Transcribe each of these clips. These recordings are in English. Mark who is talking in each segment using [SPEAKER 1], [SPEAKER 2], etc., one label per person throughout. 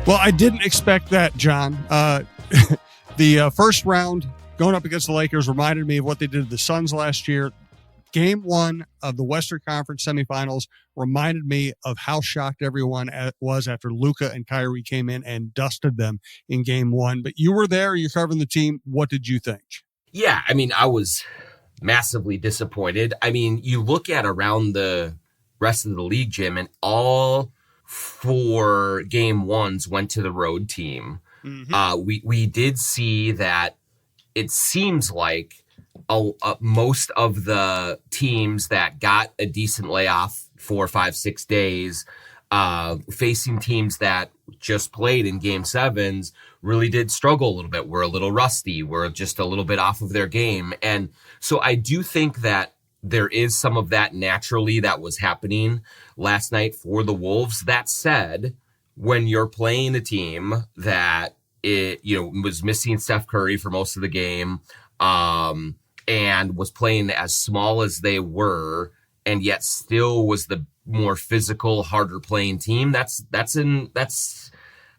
[SPEAKER 1] Well, I didn't expect that, John. The first round going up against the Lakers reminded me of what they did to the Suns last year. Game 1 of the Western Conference semifinals reminded me of how shocked everyone was after Luka and Kyrie came in and dusted them in Game 1. But you were there, you're covering the team. What did you think?
[SPEAKER 2] Yeah, I mean, I was massively disappointed. I mean, you look at around the rest of the league, Jim, and all 4 Game 1s went to the road team. Mm-hmm. We did see that it seems like most of the teams that got a decent layoff 4, 5, 6 days, facing teams that just played in Game 7s really did struggle a little bit. We're a little rusty. We're just a little bit off of their game. And so I do think that there is some of that naturally that was happening last night for the Wolves. That said, when you're playing a team that was missing Steph Curry for most of the game, and was playing as small as they were, and yet still was the more physical, harder playing team, that's an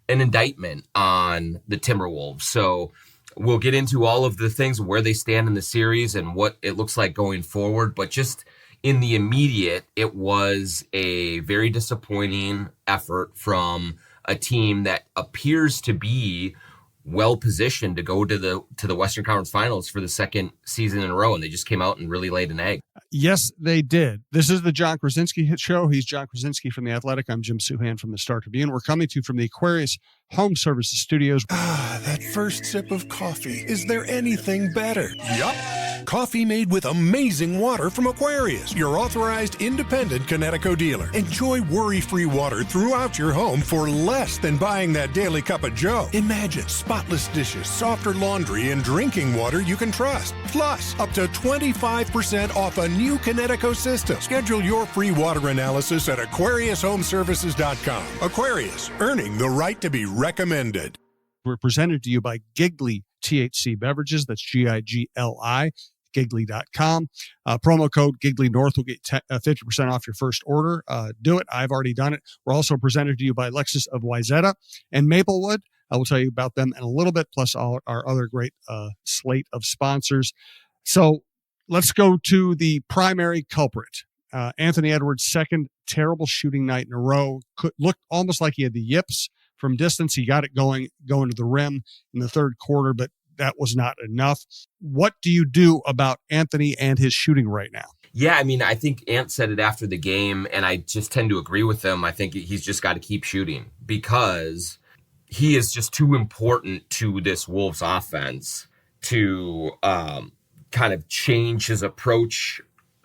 [SPEAKER 2] indictment on the Timberwolves. So we'll get into all of the things, where they stand in the series and what it looks like going forward. But just in the immediate, it was a very disappointing effort from a team that appears to be well positioned to go to the Western Conference Finals for the second season in a row, and they just came out and really laid an egg.
[SPEAKER 1] Yes, they did. This is the Jon Krawczynski Show. He's Jon Krawczynski from The Athletic. I'm Jim Suhan from the Star Tribune. We're coming to you from the Aquarius Home Services Studios.
[SPEAKER 3] That first sip of coffee. Is there anything better? Yup. Coffee made with amazing water from Aquarius, your authorized independent Connecticut dealer. Enjoy worry-free water throughout your home for less than buying that daily cup of joe. Imagine spotless dishes, softer laundry, and drinking water you can trust. Plus, up to 25% off a new Connecticut system. Schedule your free water analysis at AquariusHomeservices.com. Aquarius, earning the right to be recommended.
[SPEAKER 1] We're presented to you by Giggly THC Beverages. That's Gigli, Giggly.com. Promo code Giggly North will get 50% off your first order. Do it. I've already done it. We're also presented to you by Lexus of Wayzata and Maplewood. I will tell you about them in a little bit, plus all our other great slate of sponsors. So let's go to the primary culprit. Anthony Edwards' second terrible shooting night in a row. Looked almost like he had the yips from distance. He got it going to the rim in the third quarter, but that was not enough. What do you do about Anthony and his shooting right now?
[SPEAKER 2] Yeah, I mean, I think Ant said it after the game, and I just tend to agree with him. I think he's just got to keep shooting because he is just too important to this Wolves offense to kind of change his approach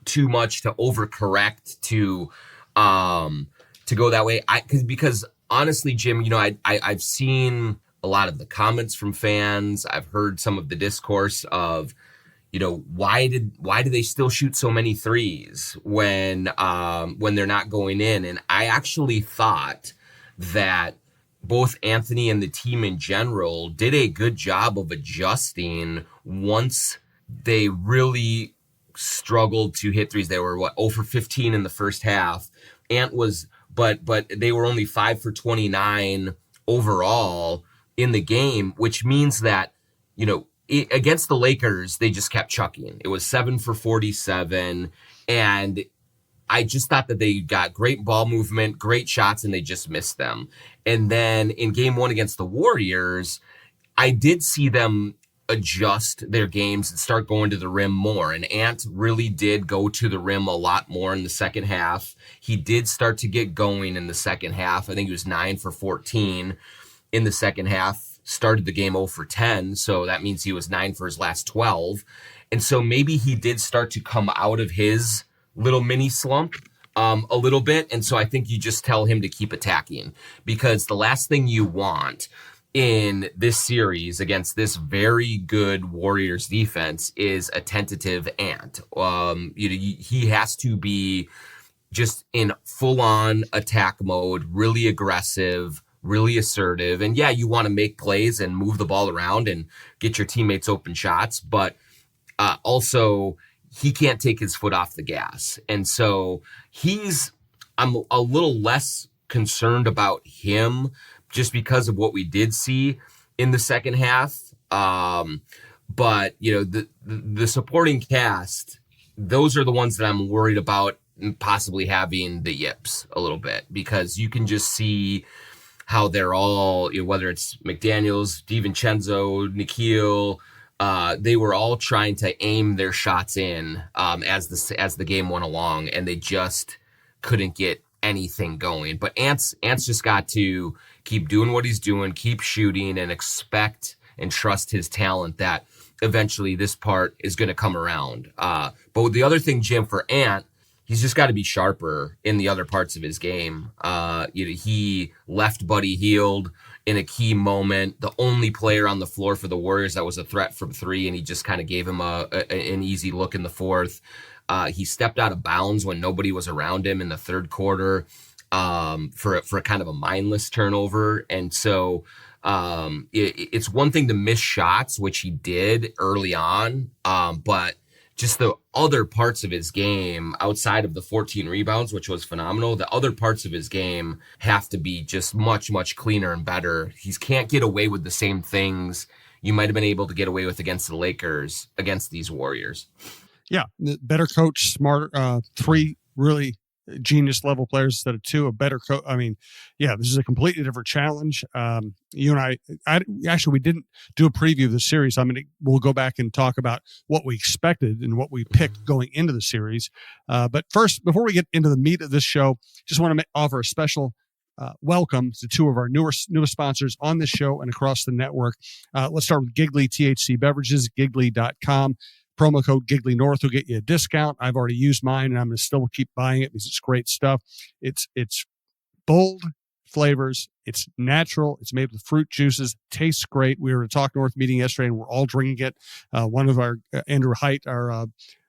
[SPEAKER 2] too much, to overcorrect, to go that way. Because honestly, Jim, I've seen a lot of the comments from fans. I've heard some of the discourse of, why do they still shoot so many threes when they're not going in? And I actually thought that both Anthony and the team in general did a good job of adjusting once they really struggled to hit threes. They were 0 for 15 in the first half. Ant was, but they were only 5 for 29 overall in the game, which means that, against the Lakers, they just kept chucking. It was 7 for 47. And I just thought that they got great ball movement, great shots, and they just missed them. And then in game 1 against the Warriors, I did see them adjust their games and start going to the rim more. And Ant really did go to the rim a lot more in the second half. He did start to get going in the second half. I think he was 9 for 14 in the second half, started the game 0 for 10. So that means he was 9 for his last 12. And so maybe he did start to come out of his little mini slump a little bit. And so I think you just tell him to keep attacking, because the last thing you want in this series against this very good Warriors defense is a tentative Ant. He has to be just in full-on attack mode, really aggressive, really assertive. And yeah, you want to make plays and move the ball around and get your teammates open shots, but also he can't take his foot off the gas. And so I'm a little less concerned about him just because of what we did see in the second half. But, the supporting cast, those are the ones that I'm worried about possibly having the yips a little bit, because you can just see how they're all, whether it's McDaniels, DiVincenzo, Nikhil, they were all trying to aim their shots in as the game went along, and they just couldn't get anything going. But Ant's just got to keep doing what he's doing, keep shooting, and expect and trust his talent that eventually this part is going to come around. But the other thing, Jim, for Ant, he's just got to be sharper in the other parts of his game. He left Buddy Hield in a key moment, the only player on the floor for the Warriors that was a threat from three, and he just kind of gave him an easy look in the fourth. He stepped out of bounds when nobody was around him in the third quarter for a kind of a mindless turnover. And so it's one thing to miss shots, which he did early on, but just the other parts of his game outside of the 14 rebounds, which was phenomenal, the other parts of his game have to be just much, much cleaner and better. He can't get away with the same things you might have been able to get away with against the Lakers, against these Warriors.
[SPEAKER 1] Yeah, better coach, smarter, three really genius level players instead of two, a better coach. I mean, yeah, this is a completely different challenge. You and I actually, we didn't do a preview of the series. We'll go back and talk about what we expected and what we picked going into the series. But first, before we get into the meat of this show, just want to offer a special welcome to two of our newest sponsors on this show and across the network. Let's start with Giggly THC Beverages, giggly.com. Promo code Giggly North will get you a discount. I've already used mine, and I'm going to still keep buying it because it's great stuff. It's bold flavors. It's natural. It's made with fruit juices. Tastes great. We were at a Talk North meeting yesterday, and we're all drinking it. One of our Andrew Height, our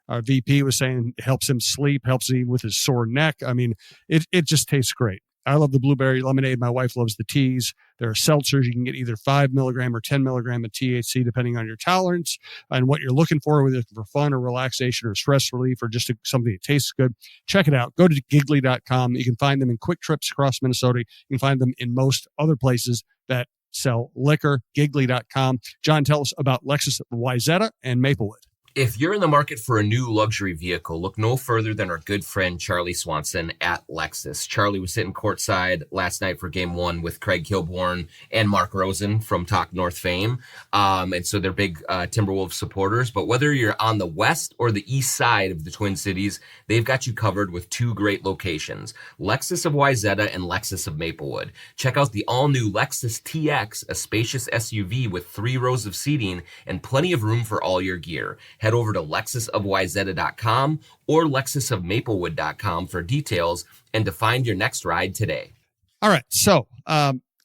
[SPEAKER 1] VP, was saying it helps him sleep, helps him with his sore neck. I mean, it just tastes great. I love the blueberry lemonade. My wife loves the teas. There are seltzers. You can get either 5 milligram or 10 milligram of THC, depending on your tolerance and what you're looking for, whether it's for fun or relaxation or stress relief or just something that tastes good. Check it out. Go to giggly.com. You can find them in Quick Trips across Minnesota. You can find them in most other places that sell liquor. Giggly.com. John, tell us about Lexus of Wayzata and Maplewood.
[SPEAKER 2] If you're in the market for a new luxury vehicle, look no further than our good friend Charlie Swanson at Lexus. Charlie was sitting courtside last night for Game 1 with Craig Kilborn and Mark Rosen from Talk North fame. And so they're big Timberwolves supporters. But whether you're on the west or the east side of the Twin Cities, they've got you covered with two great locations, Lexus of Wayzata and Lexus of Maplewood. Check out the all-new Lexus TX, a spacious SUV with 3 rows of seating and plenty of room for all your gear. Head over to lexusofwayzata.com or lexusofmaplewood.com for details and to find your next ride today.
[SPEAKER 1] All right, so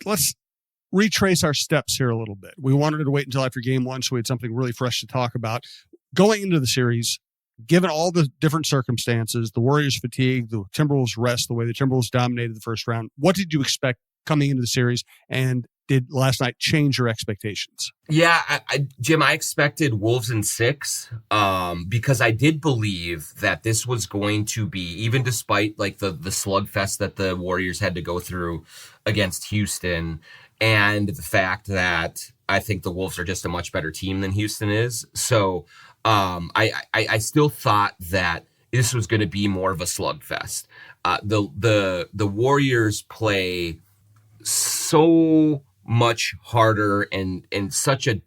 [SPEAKER 1] let's retrace our steps here a little bit. We wanted to wait until after Game 1 so we had something really fresh to talk about. Going into the series, given all the different circumstances, the Warriors' fatigue, the Timberwolves' rest, the way the Timberwolves dominated the first round, what did you expect coming into the series, and did last night change your expectations?
[SPEAKER 2] Yeah, Jim, I expected Wolves in 6 because I did believe that this was going to be, even despite like the slugfest that the Warriors had to go through against Houston, and the fact that I think the Wolves are just a much better team than Houston is. So I still thought that this was going to be more of a slugfest. The Warriors play so much harder and such a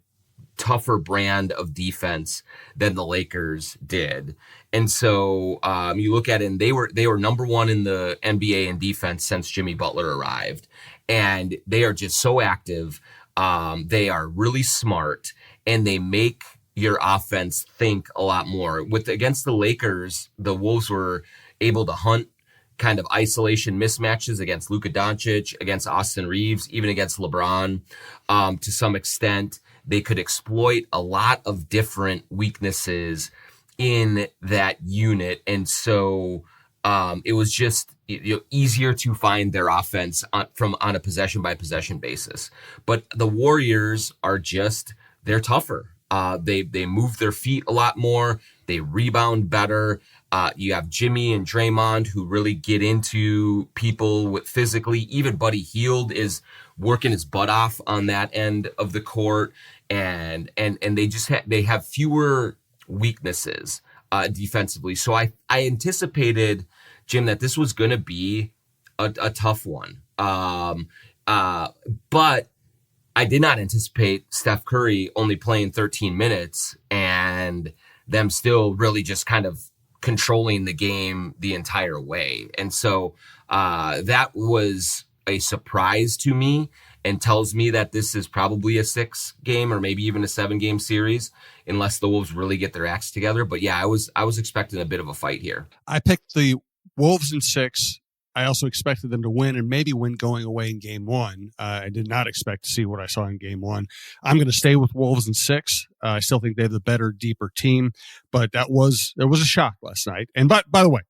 [SPEAKER 2] tougher brand of defense than the Lakers did. And so you look at it, and they were number 1 in the NBA in defense since Jimmy Butler arrived. And they are just so active. They are really smart, and they make your offense think a lot more. Against the Lakers, the Wolves were able to hunt kind of isolation mismatches against Luka Doncic, against Austin Reeves, even against LeBron. To some extent, they could exploit a lot of different weaknesses in that unit. And so it was just easier to find their offense on a possession by possession basis. But the Warriors are they're tougher. They move their feet a lot more. They rebound better. You have Jimmy and Draymond who really get into people with physically. Even Buddy Hield is working his butt off on that end of the court, and they just they have fewer weaknesses defensively. So I anticipated, Jim, that this was going to be a tough one. But I did not anticipate Steph Curry only playing 13 minutes and them still really just kind of controlling the game the entire way. And so that was a surprise to me and tells me that this is probably a 6-game or maybe even a 7-game series unless the Wolves really get their acts together. But yeah, I was expecting a bit of a fight here.
[SPEAKER 1] I picked the Wolves in 6. I also expected them to win and maybe win going away in game 1. I did not expect to see what I saw in game 1. I'm going to stay with Wolves in 6. I still think they have the better, deeper team, but it was a shock last night. And by the way,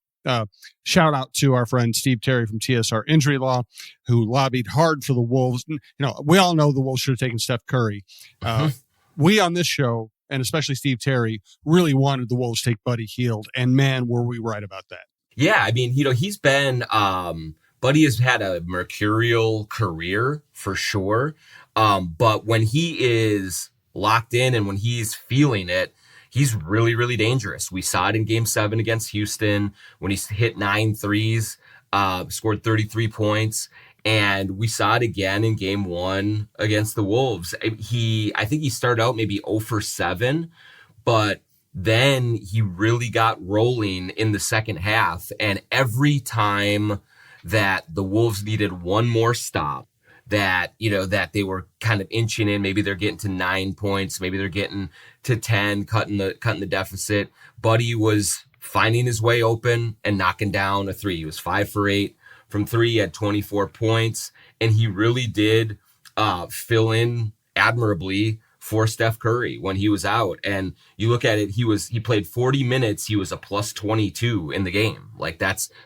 [SPEAKER 1] shout out to our friend Steve Terry from TSR Injury Law, who lobbied hard for the Wolves. You know, we all know the Wolves should have taken Steph Curry. We on this show, and especially Steve Terry, really wanted the Wolves to take Buddy Hield, and man, were we right about that.
[SPEAKER 2] Yeah, I mean, he's been, Buddy has had a mercurial career for sure. But when he is locked in and when he's feeling it, he's really, really dangerous. We saw it in game 7 against Houston when he hit 9 threes, scored 33 points. And we saw it again in game 1 against the Wolves. I think he started out maybe 0 for 7, but then he really got rolling in the second half. And every time that the Wolves needed one more stop, that they were kind of inching in, maybe they're getting to 9 points, maybe they're getting to 10, cutting the deficit, Buddy was finding his way open and knocking down a 3. He was 5 for 8 from 3. He had 24 points, and he really did fill in admirably for Steph Curry when he was out. And you look at it, he played 40 minutes. He was a plus 22 in the game.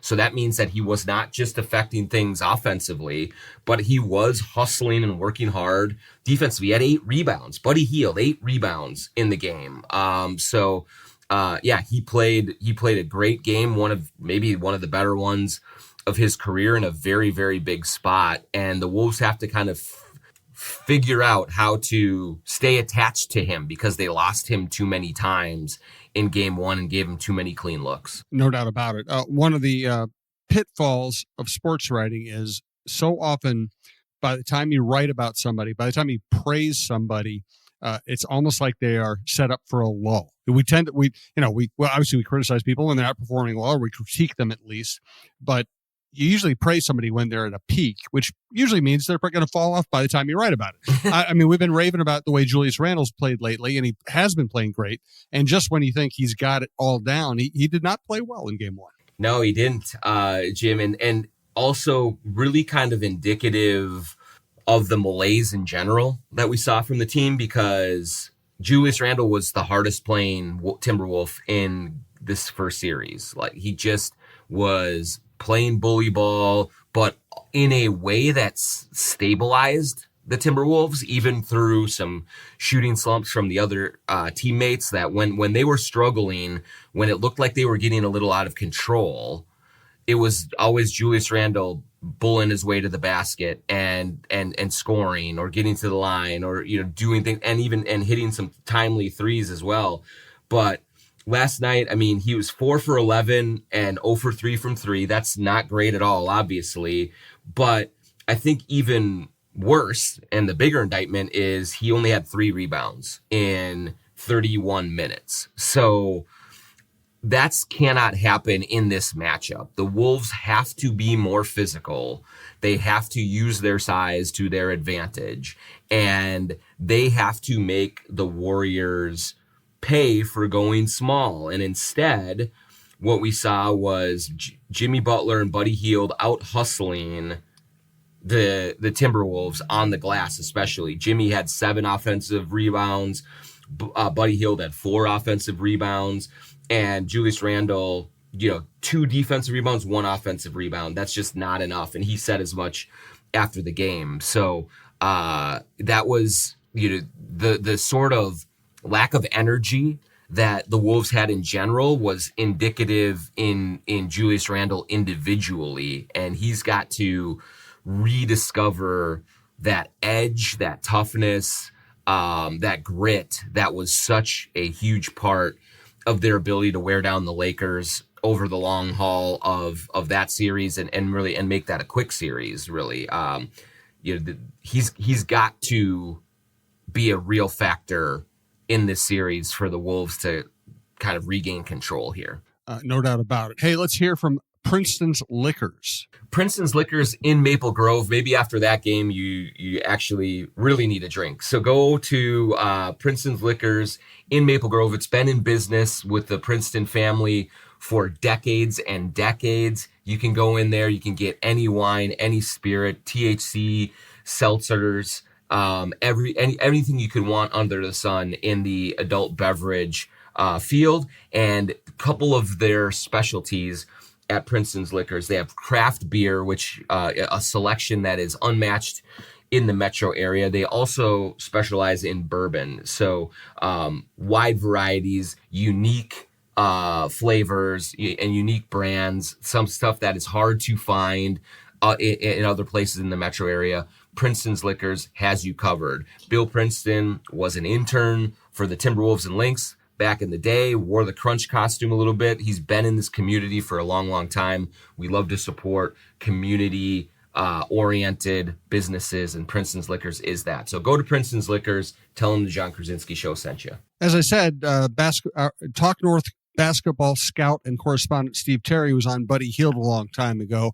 [SPEAKER 2] So that means that he was not just affecting things offensively, but he was hustling and working hard defensively. He had 8 rebounds. Buddy Hield, 8 rebounds in the game. He played a great game. One of the better ones of his career in a very, very big spot. And the Wolves have to kind of figure out how to stay attached to him because they lost him too many times in game 1 and gave him too many clean looks.
[SPEAKER 1] No doubt about it. One of the pitfalls of sports writing is so often by the time you write about somebody, by the time you praise somebody, it's almost like they are set up for a lull. We obviously we criticize people when they're not performing well, or we critique them at least, but you usually praise somebody when they're at a peak, which usually means they're going to fall off by the time you write about it. I mean, we've been raving about the way Julius Randle's played lately, and he has been playing great. And just when you think he's got it all down, he did not play well in game 1.
[SPEAKER 2] No, he didn't, Jim. And also really kind of indicative of the malaise in general that we saw from the team, because Julius Randle was the hardest playing Timberwolf in this first series. Like, he just was playing bully ball, but in a way that's stabilized the Timberwolves, even through some shooting slumps from the other teammates, that when they were struggling, when it looked like they were getting a little out of control, it was always Julius Randle bullying his way to the basket and scoring or getting to the line or, doing things and hitting some timely threes as well. But last night, I mean, he was 4 for 11 and 0 for 3 from 3. That's not great at all, obviously. But I think even worse, and the bigger indictment, is he only had 3 rebounds in 31 minutes. So that cannot happen in this matchup. The Wolves have to be more physical. They have to use their size to their advantage. And they have to make the Warriors pay for going small. And instead, what we saw was Jimmy Butler and Buddy Hield out hustling the Timberwolves on the glass, especially. Jimmy had 7 offensive rebounds. Buddy Hield had 4 offensive rebounds. And Julius Randle, 2 defensive rebounds, 1 offensive rebound. That's just not enough. And he said as much after the game. So that was, the sort of lack of energy that the Wolves had in general was indicative in Julius Randle individually. And he's got to rediscover that edge, that toughness, that grit that was such a huge part of their ability to wear down the Lakers over the long haul of that series and really make that a quick series, really. He's got to be a real factor in this series for the Wolves to kind of regain control here.
[SPEAKER 1] No doubt about it. Hey, let's hear from Princeton's Liquors.
[SPEAKER 2] Princeton's Liquors in Maple Grove. Maybe after that game, you actually really need a drink. So go to Princeton's Liquors in Maple Grove. It's been in business with the Princeton family for decades and decades. You can go in there. You can get any wine, any spirit, THC, seltzers, everything you could want under the sun in the adult beverage field. And a couple of their specialties at Princeton's Liquors. They have craft beer, which a selection that is unmatched in the metro area. They also specialize in bourbon. So wide varieties, unique flavors and unique brands, some stuff that is hard to find in other places in the metro area. Princeton's Liquors has you covered. Bill Princeton was an intern for the Timberwolves and Lynx back in the day, wore the crunch costume a little bit. He's been in this community for a long, long time. We love to support community oriented businesses, and Princeton's Liquors is that. So go to Princeton's Liquors, tell them the Jon Krawczynski Show sent you.
[SPEAKER 1] As I said, Talk North basketball scout and correspondent Steve Terry was on Buddy Hield a long time ago.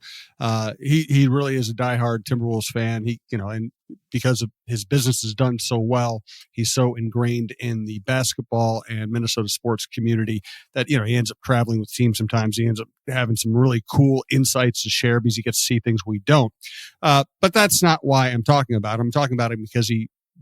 [SPEAKER 1] He really is a diehard Timberwolves fan. And because of his business has done so well, he's so ingrained in the basketball and Minnesota sports community that, he ends up traveling with teams sometimes. He ends up having some really cool insights to share because he gets to see things we don't. But that's not why I'm talking about him. I'm talking about him because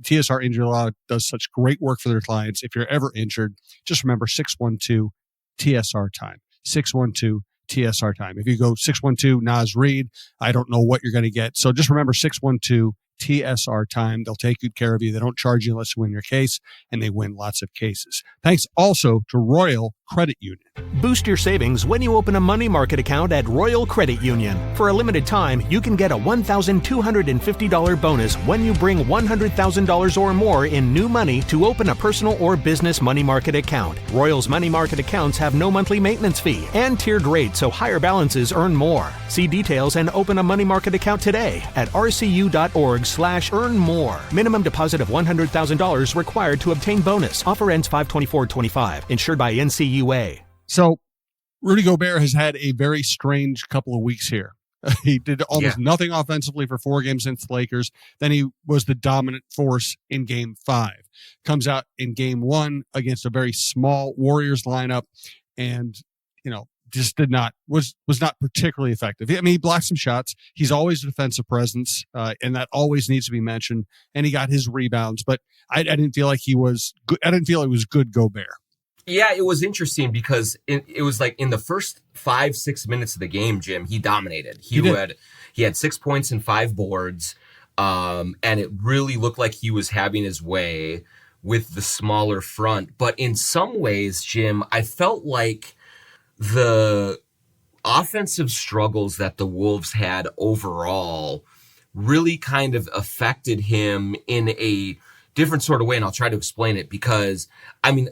[SPEAKER 1] TSR Injury Law does such great work for their clients. If you're ever injured, just remember 612 TSR time. 612 TSR time. If you go 612 Nas Reed, I don't know what you're going to get. So just remember 612 TSR time. They'll take good care of you. They don't charge you unless you win your case, and they win lots of cases. Thanks also to Royal Credit Union.
[SPEAKER 4] Boost your savings when you open a money market account at Royal Credit Union. For a limited time, you can get a $1,250 bonus when you bring $100,000 or more in new money to open a personal or business money market account. Royal's money market accounts have no monthly maintenance fee and tiered rates, so higher balances earn more. See details and open a money market account today at rcu.org/earn-more. Minimum deposit of $100,000 required to obtain bonus. Offer ends 5/24/25. Insured by NCUA.
[SPEAKER 1] So Rudy Gobert has had a very strange couple of weeks here. He did almost nothing offensively for 4 games against the Lakers. Then he was the dominant force in Game 5. Comes out in Game 1 against a very small Warriors lineup and, just was not particularly effective. I mean, he blocked some shots. He's always a defensive presence, and that always needs to be mentioned. And he got his rebounds, but I didn't feel like he was good. I didn't feel it was good Gobert.
[SPEAKER 2] Yeah, it was interesting because it was like in the first 5-6 minutes of the game, Jim, he dominated. He had 6 points and 5 boards, and it really looked like he was having his way with the smaller front. But in some ways, Jim, I felt like the offensive struggles that the Wolves had overall really kind of affected him in a different sort of way, and I'll try to explain it because,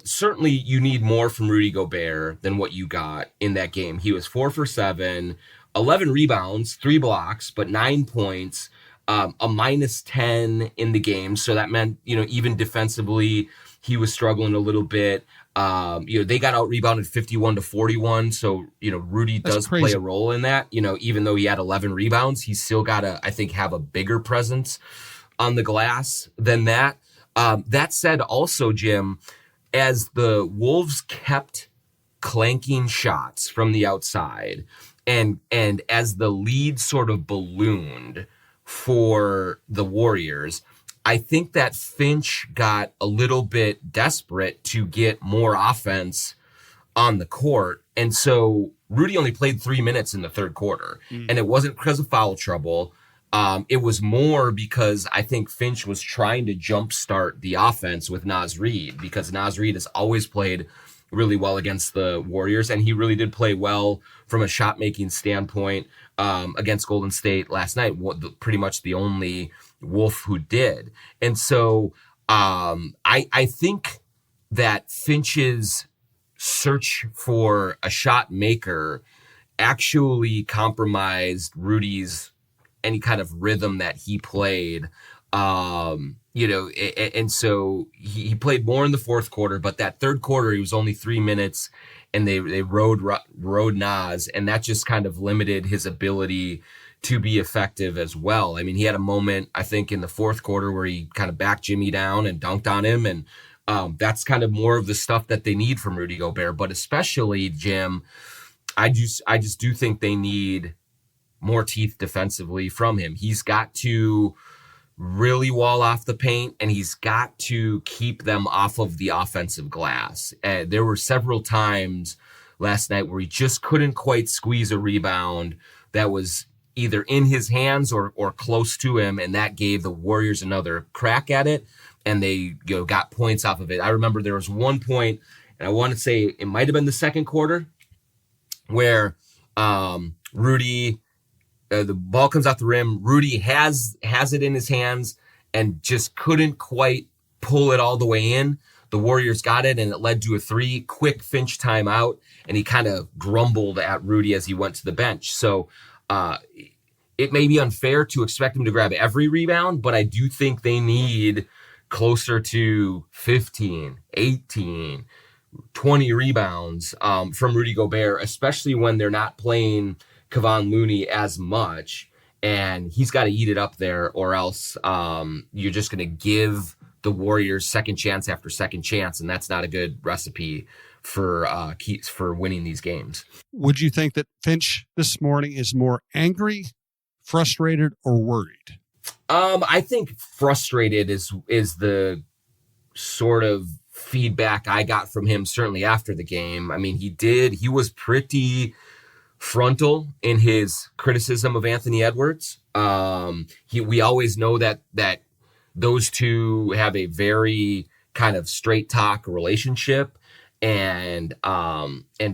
[SPEAKER 2] certainly you need more from Rudy Gobert than what you got in that game. He was 4 for 7, 11 rebounds, 3 blocks, but 9 points, a -10 in the game. So that meant, even defensively, he was struggling a little bit. They got out rebounded 51-41. So, Rudy does play a role in that. Even though he had 11 rebounds, he's still got to, I think, have a bigger presence on the glass than that. That said, also, Jim, as the Wolves kept clanking shots from the outside and as the lead sort of ballooned for the Warriors, I think that Finch got a little bit desperate to get more offense on the court. And so Rudy only played 3 minutes in the third quarter, and it wasn't because of foul trouble. It was more because I think Finch was trying to jumpstart the offense with Nas Reed, because Nas Reed has always played really well against the Warriors, and he really did play well from a shot making standpoint against Golden State last night. Pretty much the only Wolf who did. And so I think that Finch's search for a shot maker actually compromised Rudy's any kind of rhythm that he played. And so he played more in the fourth quarter, but that third quarter, he was only 3 minutes, and they rode Nas, and that just kind of limited his ability to be effective as well. I mean, he had a moment, I think, in the fourth quarter where he kind of backed Jimmy down and dunked on him, and that's kind of more of the stuff that they need from Rudy Gobert. But especially, Jim, I just do think they need more teeth defensively from him. He's got to really wall off the paint, and he's got to keep them off of the offensive glass. There were several times last night where he just couldn't quite squeeze a rebound that was either in his hands or close to him, and that gave the Warriors another crack at it, and they got points off of it. I remember there was one point, and I want to say it might have been the second quarter, where Rudy, the ball comes out the rim. Rudy has it in his hands and just couldn't quite pull it all the way in. The Warriors got it, and it led to a 3 quick Finch timeout, and he kind of grumbled at Rudy as he went to the bench. So it may be unfair to expect him to grab every rebound, but I do think they need closer to 15, 18, 20 rebounds from Rudy Gobert, especially when they're not playing Kevon Looney as much, and he's got to eat it up there, or else you're just going to give the Warriors second chance after second chance, and that's not a good recipe for winning these games.
[SPEAKER 1] Would you think that Finch this morning is more angry, frustrated, or worried?
[SPEAKER 2] I think frustrated is the sort of feedback I got from him, certainly after the game. I mean, he was pretty frontal in his criticism of Anthony Edwards. We always know that those two have a very kind of straight talk relationship, and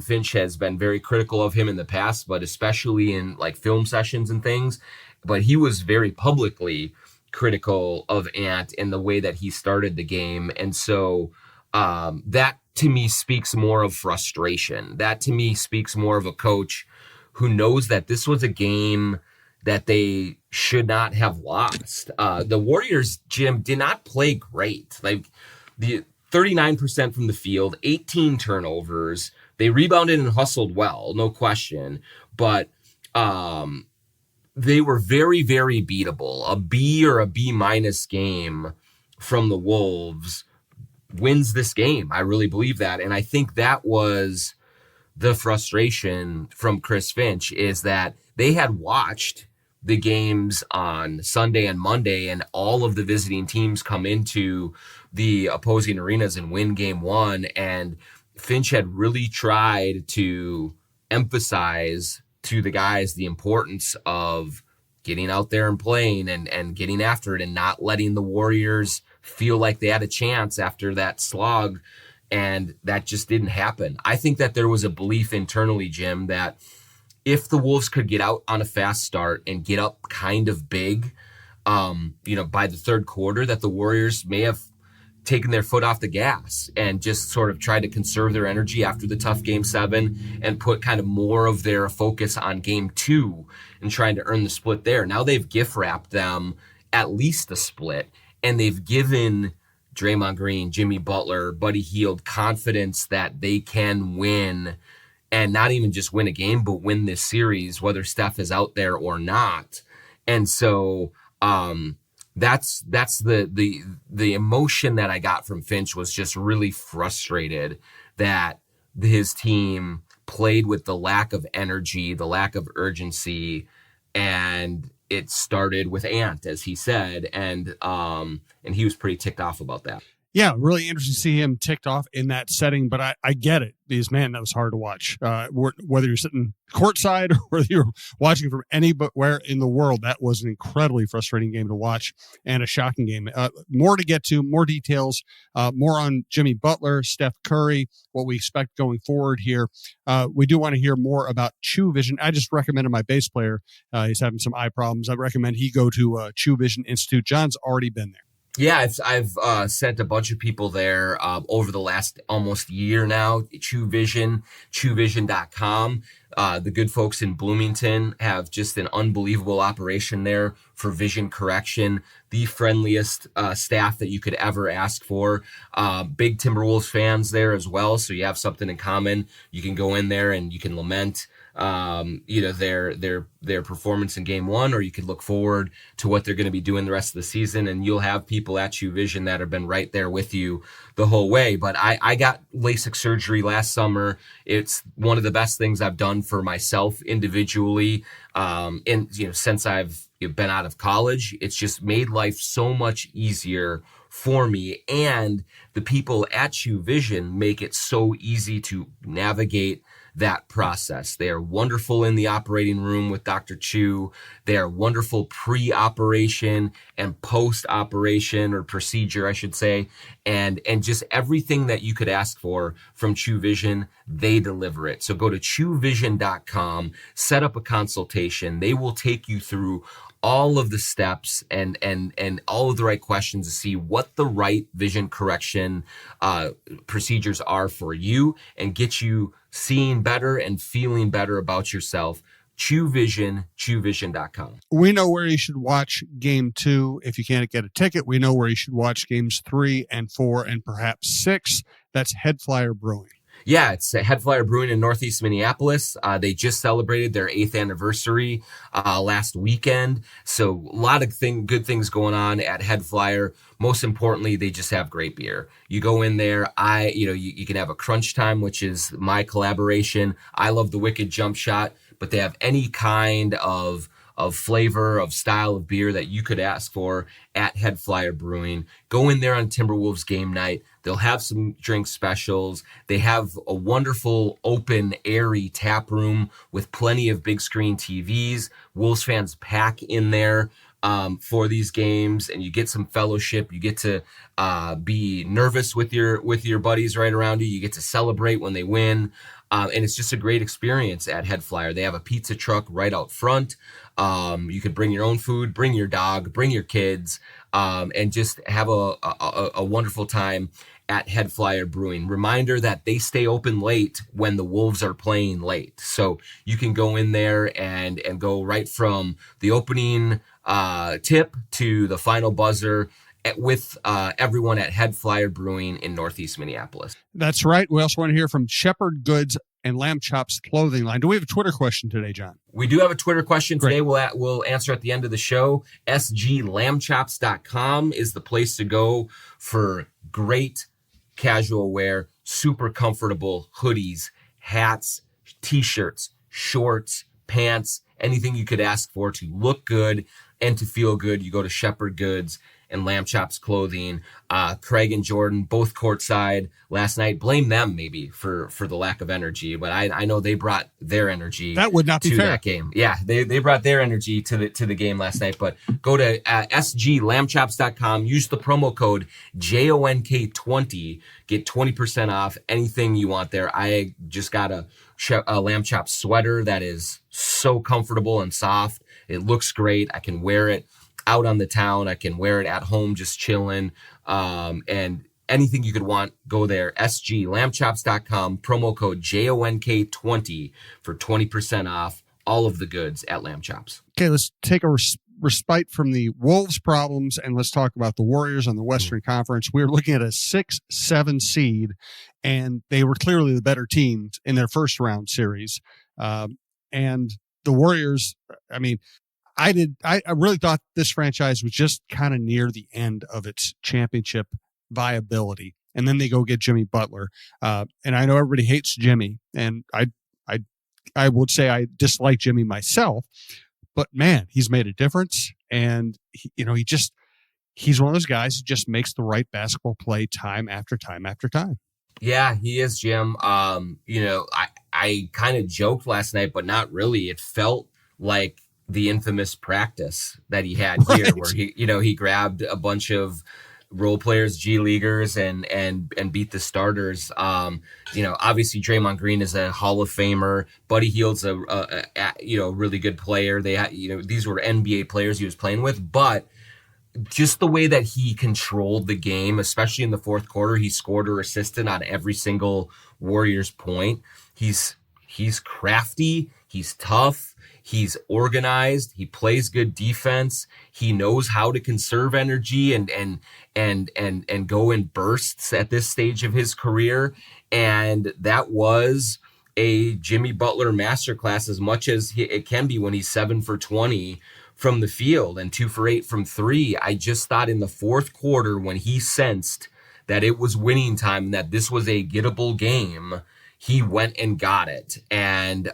[SPEAKER 2] Finch has been very critical of him in the past, but especially in like film sessions and things. But he was very publicly critical of Ant in the way that he started the game, and so that to me speaks more of frustration. That to me speaks more of a coach who knows that this was a game that they should not have lost. The Warriors, Jim, did not play great. Like the 39% from the field, 18 turnovers. They rebounded and hustled well, no question. But they were very, very beatable. A B or a B minus game from the Wolves wins this game. I really believe that. And I think that was the frustration from Chris Finch, is that they had watched the games on Sunday and Monday, and all of the visiting teams come into the opposing arenas and win game one. And Finch had really tried to emphasize to the guys the importance of getting out there and playing and getting after it, and not letting the Warriors feel like they had a chance after that slog. And that just didn't happen. I think that there was a belief internally, Jim, that if the Wolves could get out on a fast start and get up kind of big, by the third quarter, that the Warriors may have taken their foot off the gas and just sort of tried to conserve their energy after the tough game 7 and put kind of more of their focus on game 2 and trying to earn the split there. Now they've gift wrapped them at least a split, and they've given Draymond Green, Jimmy Butler, Buddy Hield confidence that they can win, and not even just win a game, but win this series, whether Steph is out there or not. And so that's the emotion that I got from Finch, was just really frustrated that his team played with the lack of energy, the lack of urgency, and it started with Ant, as he said, and he was pretty ticked off about that.
[SPEAKER 1] Yeah, really interesting to see him ticked off in that setting, but I get it because, man, that was hard to watch. Whether you're sitting courtside or whether you're watching from anywhere in the world, that was an incredibly frustrating game to watch and a shocking game. More to get to, more details, more on Jimmy Butler, Steph Curry, what we expect going forward here. We do want to hear more about True Vision. I just recommended my bass player. He's having some eye problems. I recommend he go to True Vision Institute. John's already been there.
[SPEAKER 2] Yeah, I've sent a bunch of people there over the last almost year now. True Vision, TrueVision.com. The good folks in Bloomington have just an unbelievable operation there for vision correction. The friendliest staff that you could ever ask for. Big Timberwolves fans there as well, so you have something in common. You can go in there and you can lament their performance in game one, or you could look forward to what they're going to be doing the rest of the season, and you'll have people at True Vision that have been right there with you the whole way. But I got LASIK surgery last summer. It's one of the best things I've done for myself individually. Since I've been out of college, it's just made life so much easier for me, and the people at True Vision make it so easy to navigate that process. They are wonderful in the operating room with Dr. Chu. They are wonderful pre-operation and post-operation, or procedure, I should say, and just everything that you could ask for from True Vision, they deliver it. So go to TrueVision.com, set up a consultation. They will take you through all of the steps and all of the right questions to see what the right vision correction procedures are for you, and get you seeing better and feeling better about yourself. True Vision, TrueVision.com.
[SPEAKER 1] We know where you should watch game 2 if you can't get a ticket. We know where you should watch games 3 and 4 and perhaps 6. That's Head Flyer Brewing.
[SPEAKER 2] Yeah, it's Head Flyer Brewing in Northeast Minneapolis. They just celebrated their 8th anniversary last weekend. So a lot of good things going on at Head Flyer. Most importantly, they just have great beer. You go in there, you can have a Crunch Time, which is my collaboration. I love the Wicked Jump Shot, but they have any kind of flavor, of style of beer that you could ask for at Head Flyer Brewing. Go in there on Timberwolves game night. They'll have some drink specials. They have a wonderful, open, airy tap room with plenty of big screen TVs. Wolves fans pack in there for these games, and you get some fellowship. You get to be nervous with your buddies right around you. You get to celebrate when they win. And it's just a great experience at Head Flyer. They have a pizza truck right out front. You could bring your own food, bring your dog, bring your kids, and just have a wonderful time at Head Flyer Brewing. Reminder that they stay open late when the Wolves are playing late. So you can go in there and go right from the opening tip to the final buzzer with everyone at Head Flyer Brewing in Northeast Minneapolis.
[SPEAKER 1] That's right. We also want to hear from Shepherd Goods and Lamb Chops clothing line. Do we have a Twitter question today, John?
[SPEAKER 2] We do have a Twitter question
[SPEAKER 1] Great.
[SPEAKER 2] today. We'll answer at the end of the show. SGLambchops.com is the place to go for great casual wear, super comfortable hoodies, hats, t-shirts, shorts, pants, anything you could ask for to look good and to feel good. You go to Shepherd Goods and Lamb Chops clothing. Craig and Jordan, both courtside last night. Blame them maybe for the lack of energy, but I know they brought their energy.
[SPEAKER 1] That would not be
[SPEAKER 2] to
[SPEAKER 1] fair.
[SPEAKER 2] That game. Yeah, they brought their energy to the game last night. But go to sglambchops.com. Use the promo code JONK20. Get 20% off anything you want there. I just got a Lamb Chops sweater that is so comfortable and soft. It looks great. I can wear it out on the town. I can wear it at home, just chilling. And anything you could want, go there. sglambchops.com, promo code JONK20 for 20% off all of the goods at Lamb Chops.
[SPEAKER 1] Okay, let's take a respite from the Wolves problems and let's talk about the Warriors on the Western Conference. We're looking at a 6-7 seed, and they were clearly the better team in their first round series. And the Warriors, I mean, I really thought this franchise was just kind of near the end of its championship viability. And then they go get Jimmy Butler. And I know everybody hates Jimmy, and I would say I dislike Jimmy myself, but man, he's made a difference. And he just he's one of those guys who just makes the right basketball play time after time after time.
[SPEAKER 2] Yeah, he is, Jim. I kind of joked last night, but not really. It felt like the infamous practice that he had here, right, where he grabbed a bunch of role players, G leaguers, and beat the starters. Obviously Draymond Green is a Hall of Famer. Buddy Hield's a really good player. They had, these were NBA players he was playing with, but just the way that he controlled the game, especially in the fourth quarter, he scored or assisted on every single Warriors point. He's crafty. He's tough. He's organized. He plays good defense. He knows how to conserve energy and go in bursts at this stage of his career. And that was a Jimmy Butler masterclass, as much as it can be when he's 7 for 20 from the field and 2 for 8 from 3. I just thought in the fourth quarter, when he sensed that it was winning time and that this was a gettable game, he went and got it. And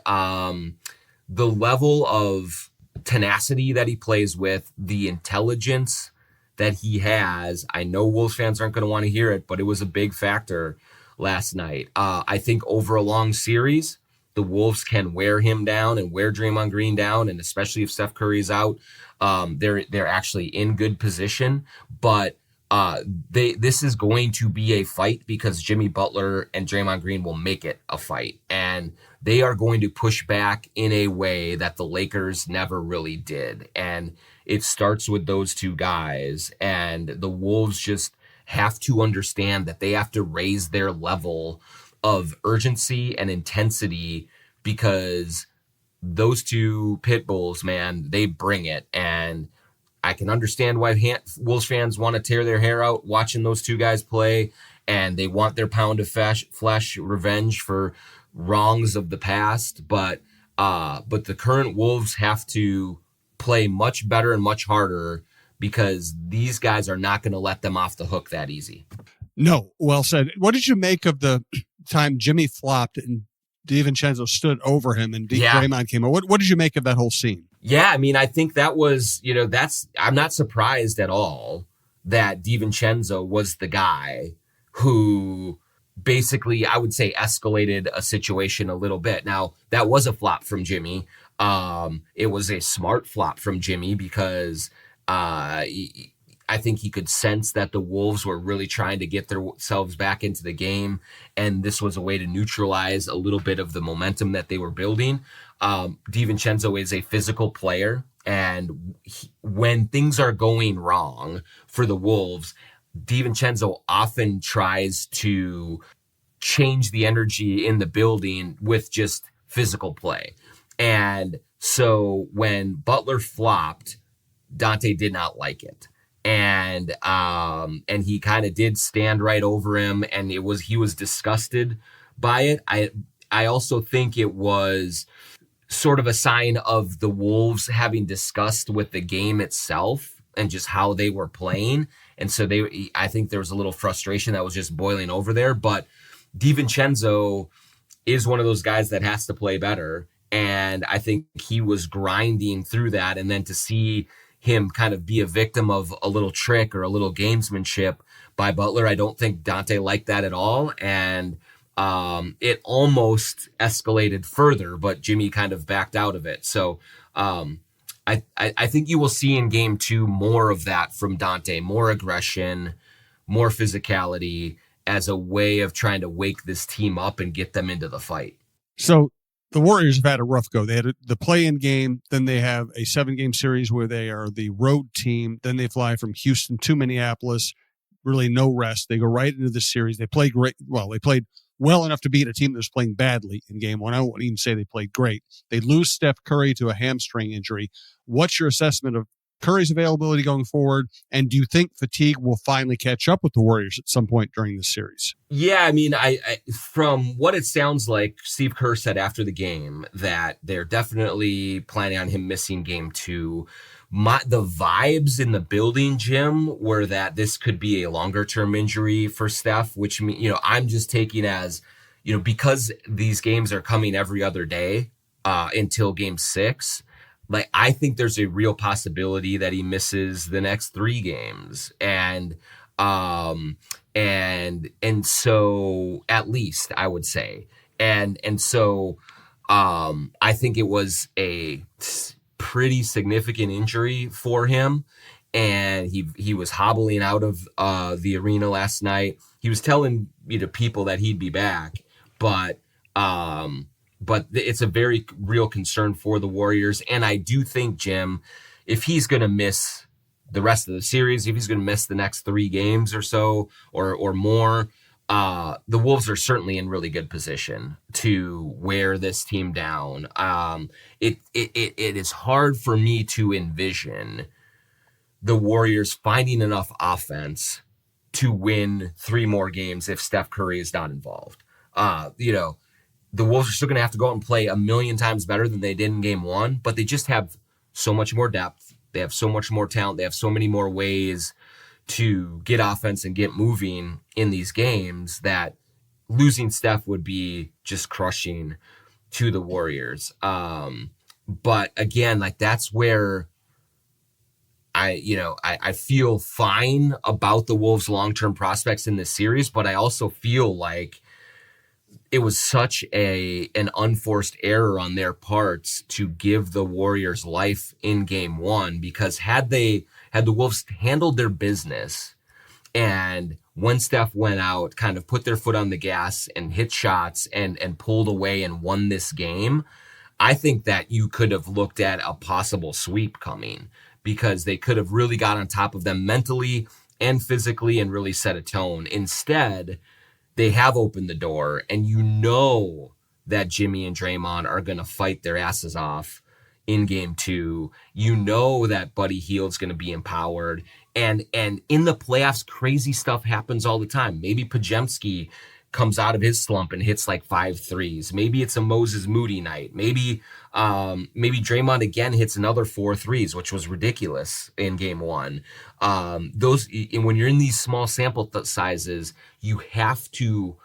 [SPEAKER 2] the level of tenacity that he plays with, the intelligence that he has, I know Wolves fans aren't going to want to hear it, but it was a big factor last night. I think over a long series, the Wolves can wear him down and wear Draymond Green down, and especially if Steph Curry is out, they're actually in good position. But this is going to be a fight because Jimmy Butler and Draymond Green will make it a fight, and they are going to push back in a way that the Lakers never really did. And it starts with those two guys, and the Wolves just have to understand that they have to raise their level of urgency and intensity, because those two pit bulls, man, they bring it. And I can understand why Wolves fans want to tear their hair out watching those two guys play, and they want their pound of flesh revenge for wrongs of the past. But the current Wolves have to play much better and much harder, because these guys are not going to let them off the hook that easy.
[SPEAKER 1] No, well said. What did you make of the time Jimmy flopped and DiVincenzo stood over him and Draymond came out? What did you make of that whole scene?
[SPEAKER 2] Yeah, I mean, I think that was, I'm not surprised at all that DiVincenzo was the guy who basically, I would say, escalated a situation a little bit. Now, that was a flop from Jimmy. It was a smart flop from Jimmy, because I think he could sense that the Wolves were really trying to get themselves back into the game, and this was a way to neutralize a little bit of the momentum that they were building. DiVincenzo is a physical player, and when things are going wrong for the Wolves, DiVincenzo often tries to change the energy in the building with just physical play. And so when Butler flopped, Dante did not like it. And he kind of did stand right over him, and he was disgusted by it. I also think it was sort of a sign of the Wolves having disgust with the game itself and just how they were playing. And so I think there was a little frustration that was just boiling over there. But DiVincenzo is one of those guys that has to play better. And I think he was grinding through that. And then to see him kind of be a victim of a little trick or a little gamesmanship by Butler, I don't think Dante liked that at all. And it almost escalated further, but Jimmy kind of backed out of it. So I think you will see in game 2 more of that from Dante, more aggression, more physicality, as a way of trying to wake this team up and get them into the fight.
[SPEAKER 1] So the Warriors have had a rough go. They had the play-in game, then they have a 7-game series where they are the road team. Then they fly from Houston to Minneapolis, really no rest. They go right into the series. They play great. Well, they played well enough to beat a team that was playing badly in game 1. I wouldn't even say they played great. They lose Steph Curry to a hamstring injury. What's your assessment of Curry's availability going forward? And do you think fatigue will finally catch up with the Warriors at some point during this series?
[SPEAKER 2] Yeah, I mean, I from what it sounds like, Steve Kerr said after the game that they're definitely planning on him missing game 2. The vibes in the building, Jim, were that this could be a longer term injury for Steph, which, I'm just taking as, because these games are coming every other day until game 6. Like, I think there's a real possibility that he misses the next 3 games. And so at least I would say, and so I think it was a pretty significant injury for him. And he was hobbling out of the arena last night. He was telling people that he'd be back, but it's a very real concern for the Warriors. And I do think, Jim, if he's going to miss the rest of the series, if he's going to miss the next 3 games or so or more, the Wolves are certainly in really good position to wear this team down. It is hard for me to envision the Warriors finding enough offense to win 3 more games if Steph Curry is not involved. The Wolves are still going to have to go out and play a million times better than they did in game 1, but they just have so much more depth. They have so much more talent. They have so many more ways to get offense and get moving in these games that losing Steph would be just crushing to the Warriors. But again, like, that's where I feel fine about the Wolves' long-term prospects in this series, but I also feel like it was such an unforced error on their parts to give the Warriors life in game 1, because had the Wolves handled their business and when Steph went out, kind of put their foot on the gas and hit shots and pulled away and won this game, I think that you could have looked at a possible sweep coming, because they could have really got on top of them mentally and physically and really set a tone. Instead, they have opened the door, and that Jimmy and Draymond are going to fight their asses off in game 2. That Buddy Hield's going to be empowered. And in the playoffs, crazy stuff happens all the time. Maybe Podziemski comes out of his slump and hits like 5 threes. Maybe it's a Moses Moody night. Maybe Draymond again hits another 4 threes, which was ridiculous in game 1. When you're in these small sample sizes, you have to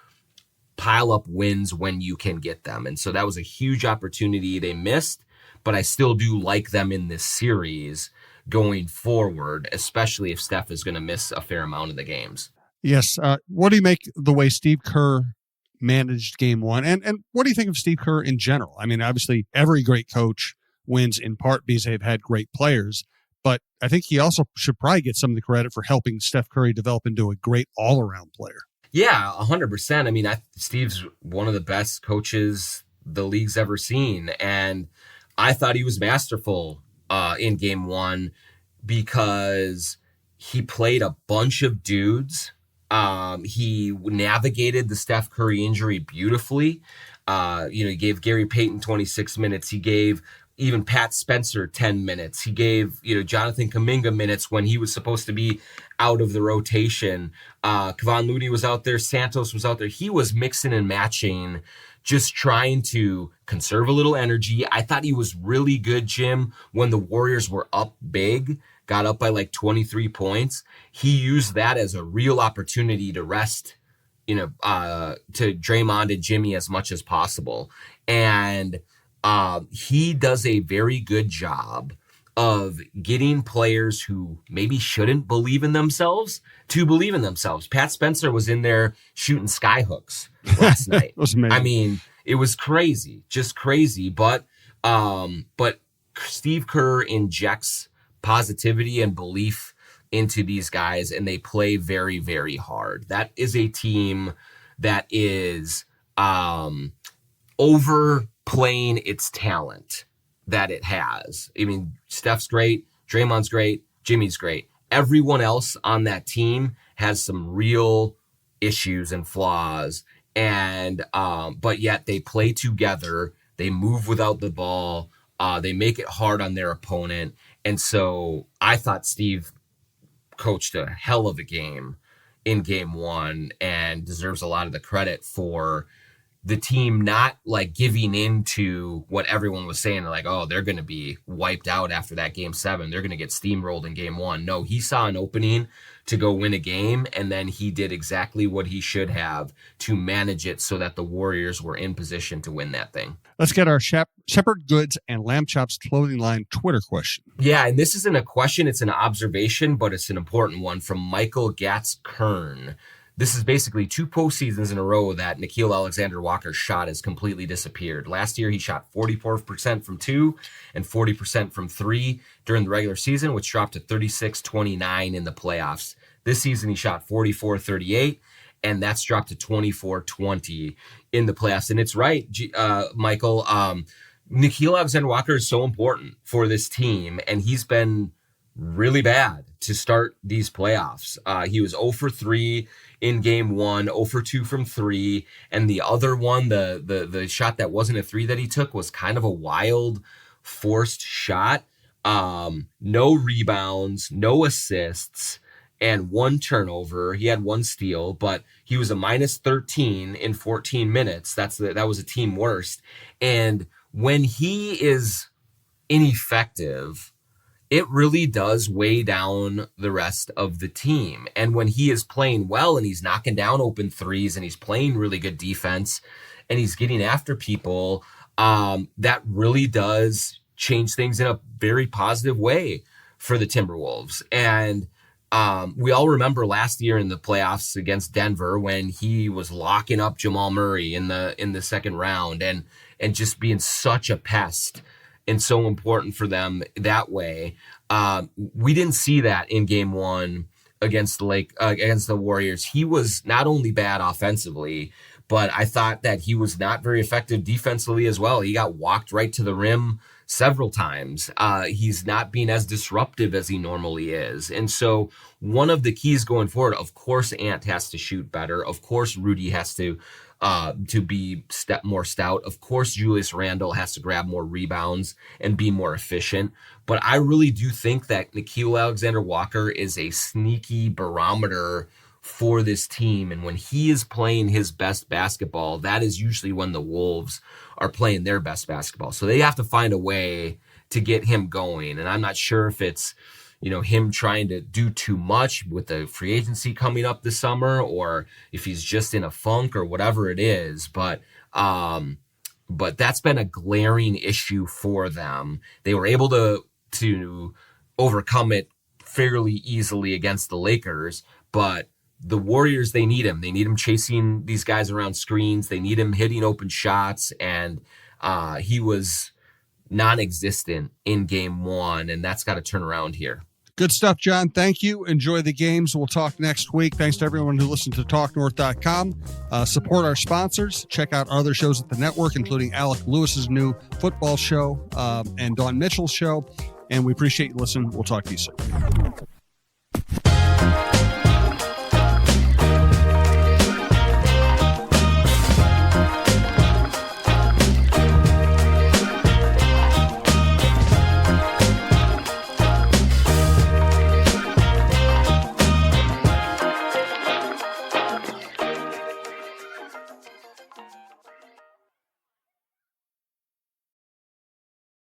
[SPEAKER 2] pile up wins when you can get them. And so that was a huge opportunity they missed, but I still do like them in this series going forward, especially if Steph is going to miss a fair amount of the games.
[SPEAKER 1] Yes. What do you make the way Steve Kerr managed game 1? And what do you think of Steve Kerr in general? I mean, obviously every great coach wins in part because they've had great players, but I think he also should probably get some of the credit for helping Steph Curry develop into a great all-around player.
[SPEAKER 2] Yeah, 100%. I mean, Steve's one of the best coaches the league's ever seen. And I thought he was masterful in game 1 because he played a bunch of dudes. He navigated the Steph Curry injury beautifully. He gave Gary Payton 26 minutes. He gave even Pat Spencer 10 minutes. He gave, Jonathan Kuminga minutes when he was supposed to be out of the rotation. Kevon Looney was out there. Santos was out there. He was mixing and matching, just trying to conserve a little energy. I thought he was really good, Jim, when the Warriors were up big, got up by like 23 points. He used that as a real opportunity to rest, to Draymond and Jimmy as much as possible. And he does a very good job of getting players who maybe shouldn't believe in themselves to believe in themselves. Pat Spencer was in there shooting sky hooks last night.
[SPEAKER 1] It was amazing.
[SPEAKER 2] I mean, it was crazy, just crazy. But Steve Kerr injects positivity and belief into these guys, and they play very, very hard. That is a team that is overplaying its talent that it has. I mean, Steph's great, Draymond's great, Jimmy's great. Everyone else on that team has some real issues and flaws, and but yet they play together. They move without the ball. They make it hard on their opponent. And so I thought Steve coached a hell of a game in game 1 and deserves a lot of the credit for the team not like giving into what everyone was saying, like, oh, they're going to be wiped out after that game 7. They're going to get steamrolled in game 1. No, he saw an opening to go win a game, and then he did exactly what he should have to manage it so that the Warriors were in position to win that thing.
[SPEAKER 1] Let's get our Shepherd Goods and Lamb Chops clothing line Twitter question.
[SPEAKER 2] Yeah, and this isn't a question, it's an observation, but it's an important one from Michael Gatz-Kern. This is basically 2 postseasons in a row that Nickeil Alexander-Walker's shot has completely disappeared. Last year, he shot 44% from 2 and 40% from 3 during the regular season, which dropped to 36-29 in the playoffs. This season, he shot 44-38, and that's dropped to 24-20 in the playoffs. And it's right, Michael. Nickeil Alexander-Walker is so important for this team, and he's been really bad to start these playoffs. He was 0 for 3 in game 1, 0 for 2 from 3. And the other one, the shot that wasn't a 3 that he took was kind of a wild, forced shot. No rebounds, no assists, and 1 turnover. He had 1 steal, but he was a minus 13 in 14 minutes. That was a team worst. And when he is ineffective, it really does weigh down the rest of the team. And when he is playing well and he's knocking down open threes and he's playing really good defense and he's getting after people, that really does change things in a very positive way for the Timberwolves. And we all remember last year in the playoffs against Denver when he was locking up Jamal Murray in the second round and just being such a pest and so important for them that way. We didn't see that in game 1 against the Warriors. He was not only bad offensively, but I thought that he was not very effective defensively as well. He got walked right to the rim several times. He's not being as disruptive as he normally is. And so one of the keys going forward, of course, Ant has to shoot better. Of course, Rudy has to be more stout. Of course, Julius Randle has to grab more rebounds and be more efficient. But I really do think that Nickeil Alexander-Walker is a sneaky barometer for this team. And when he is playing his best basketball, that is usually when the Wolves are playing their best basketball. So they have to find a way to get him going. And I'm not sure if it's, him trying to do too much with the free agency coming up this summer, or if he's just in a funk or whatever it is. But that's been a glaring issue for them. They were able to overcome it fairly easily against the Lakers, but the Warriors, they need him. They need him chasing these guys around screens. They need him hitting open shots. And he was non-existent in game 1, and that's got to turn around here.
[SPEAKER 1] Good stuff, John. Thank you. Enjoy the games. We'll talk next week. Thanks to everyone who listened to TalkNorth.com. Support our sponsors. Check out our other shows at the network, including Alec Lewis's new football show and Dawn Mitchell's show. And we appreciate you listening. We'll talk to you soon.